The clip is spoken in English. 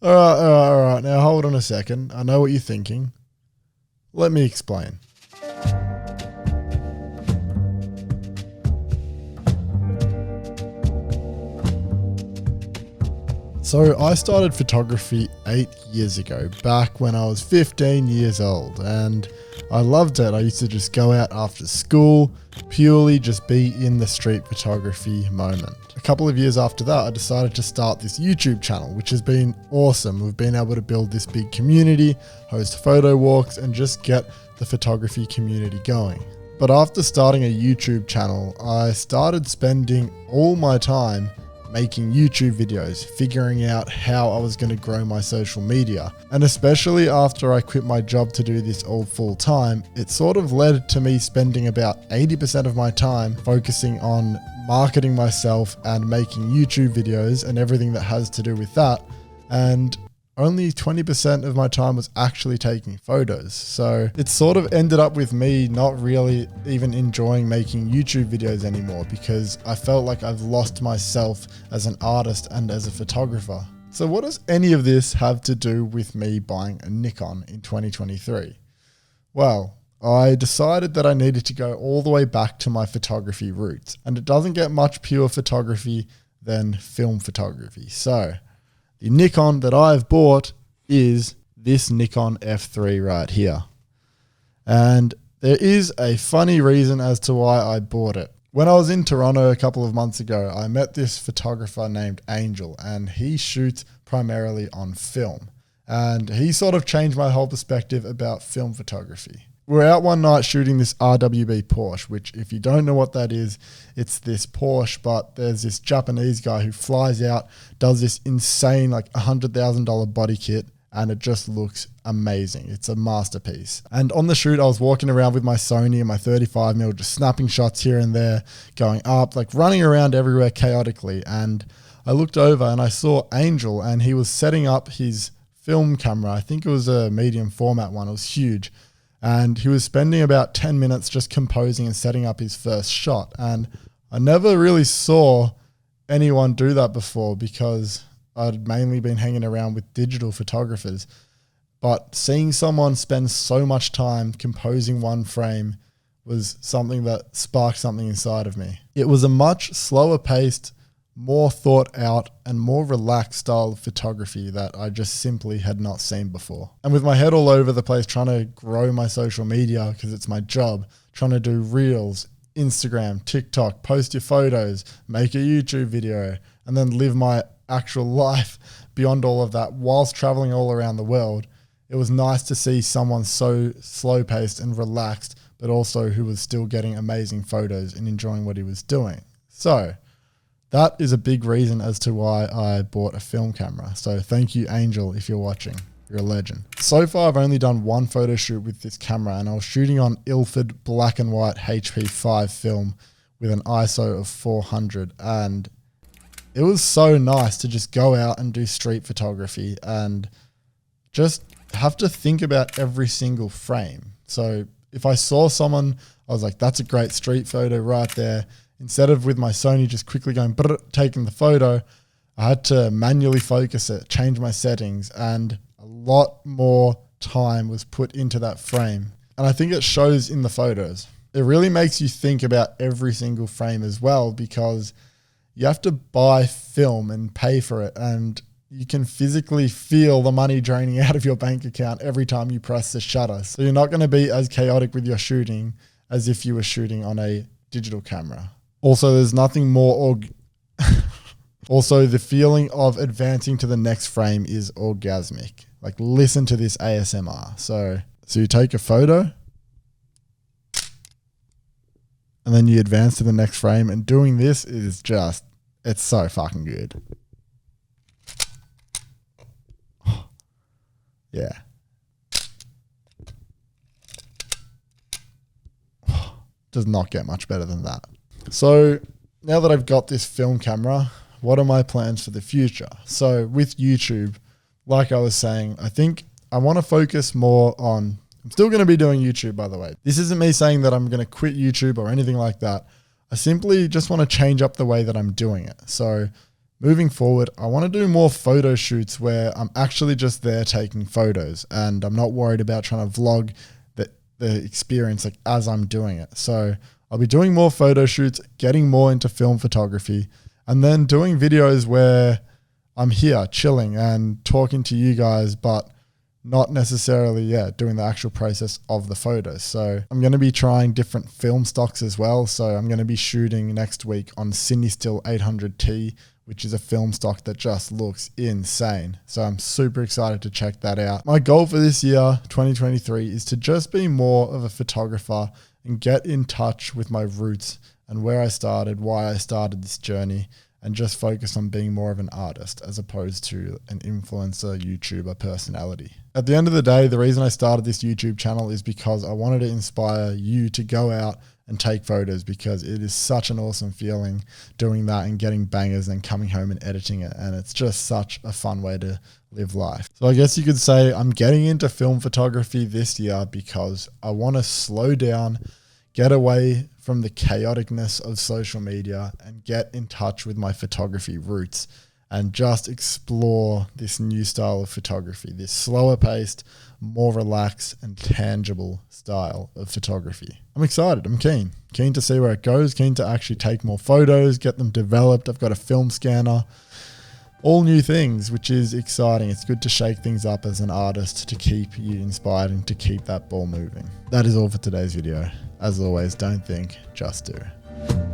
All right. Now hold on a second. I know what you're thinking. Let me explain. So I started photography 8 years ago, back when I was 15 years old, and I loved it. I used to just go out after school, purely just be in the street photography moment. A couple of years after that, I decided to start this YouTube channel, which has been awesome. We've been able to build this big community, host photo walks, and just get the photography community going. But after starting a YouTube channel, I started spending all my time making YouTube videos, figuring out how I was going to grow my social media. And especially after I quit my job to do this all full time, it sort of led to me spending about 80% of my time focusing on marketing myself and making YouTube videos and everything that has to do with that. And only 20% of my time was actually taking photos. So it sort of ended up with me not really even enjoying making YouTube videos anymore, because I felt like I've lost myself as an artist and as a photographer. So what does any of this have to do with me buying a Nikon in 2023? Well, I decided that I needed to go all the way back to my photography roots, and it doesn't get much pure photography than film photography. So the Nikon that I've bought is this Nikon F3 right here. And there is a funny reason as to why I bought it. When I was in Toronto a couple of months ago, I met this photographer named Angel, and he shoots primarily on film. And he sort of changed my whole perspective about film photography. We're out one night shooting this RWB Porsche, which if you don't know what that is, it's this Porsche, but there's this Japanese guy who flies out, does this insane like $100,000 body kit, and it just looks amazing. It's a masterpiece. And on the shoot, I was walking around with my Sony and my 35mm, just snapping shots here and there, going up, like running around everywhere chaotically. And I looked over and I saw Angel, and he was setting up his film camera. I think it was a medium format one. It was huge. And he was spending about 10 minutes just composing and setting up his first shot. And I never really saw anyone do that before, because I'd mainly been hanging around with digital photographers. But seeing someone spend so much time composing one frame was something that sparked something inside of me. It was a much slower paced, more thought out and more relaxed style of photography that I just simply had not seen before. And with my head all over the place trying to grow my social media, because it's my job, trying to do reels, Instagram, TikTok, post your photos, make a YouTube video, and then live my actual life beyond all of that whilst traveling all around the world, it was nice to see someone so slow paced and relaxed, but also who was still getting amazing photos and enjoying what he was doing. So that is a big reason as to why I bought a film camera. So thank you, Angel, if you're watching. You're a legend. So far, I've only done one photo shoot with this camera, and I was shooting on Ilford black and white HP5 film with an ISO of 400. And it was so nice to just go out and do street photography and just have to think about every single frame. So if I saw someone, I was like, that's a great street photo right there. Instead of with my Sony just quickly going, taking the photo, I had to manually focus it, change my settings, and a lot more time was put into that frame. And I think it shows in the photos. It really makes you think about every single frame as well, because you have to buy film and pay for it, and you can physically feel the money draining out of your bank account every time you press the shutter. So you're not going to be as chaotic with your shooting as if you were shooting on a digital camera. Also, there's nothing more also, the feeling of advancing to the next frame is orgasmic. Like, listen to this ASMR. So you take a photo and then you advance to the next frame, and doing this is just, it's so fucking good. Yeah. Does not get much better than that. So now that I've got this film camera, what are my plans for the future? So with YouTube, like I was saying, I think I want to focus more on, I'm still going to be doing YouTube, by the way. This isn't me saying that I'm going to quit YouTube or anything like that. I simply just want to change up the way that I'm doing it. So moving forward, I want to do more photo shoots where I'm actually just there taking photos and I'm not worried about trying to vlog the experience like as I'm doing it. So I'll be doing more photo shoots, getting more into film photography, and then doing videos where I'm here chilling and talking to you guys, but not necessarily, doing the actual process of the photos. So I'm going to be trying different film stocks as well. So I'm going to be shooting next week on CineStill 800T, which is a film stock that just looks insane. So I'm super excited to check that out. My goal for this year, 2023, is to just be more of a photographer and get in touch with my roots and where I started, why I started this journey, and just focus on being more of an artist as opposed to an influencer, YouTuber personality. At the end of the day, the reason I started this YouTube channel is because I wanted to inspire you to go out and take photos, because it is such an awesome feeling doing that and getting bangers and coming home and editing it. And it's just such a fun way to live life. So I guess you could say I'm getting into film photography this year because I want to slow down, get away from the chaoticness of social media and get in touch with my photography roots and just explore this new style of photography, this slower paced, more relaxed and tangible style of photography. I'm excited. I'm keen to see where it goes, keen to actually take more photos, get them developed. I've got a film scanner, all new things, which is exciting. It's good to shake things up as an artist to keep you inspired and to keep that ball moving. That is all for today's video. As always, don't think, just do.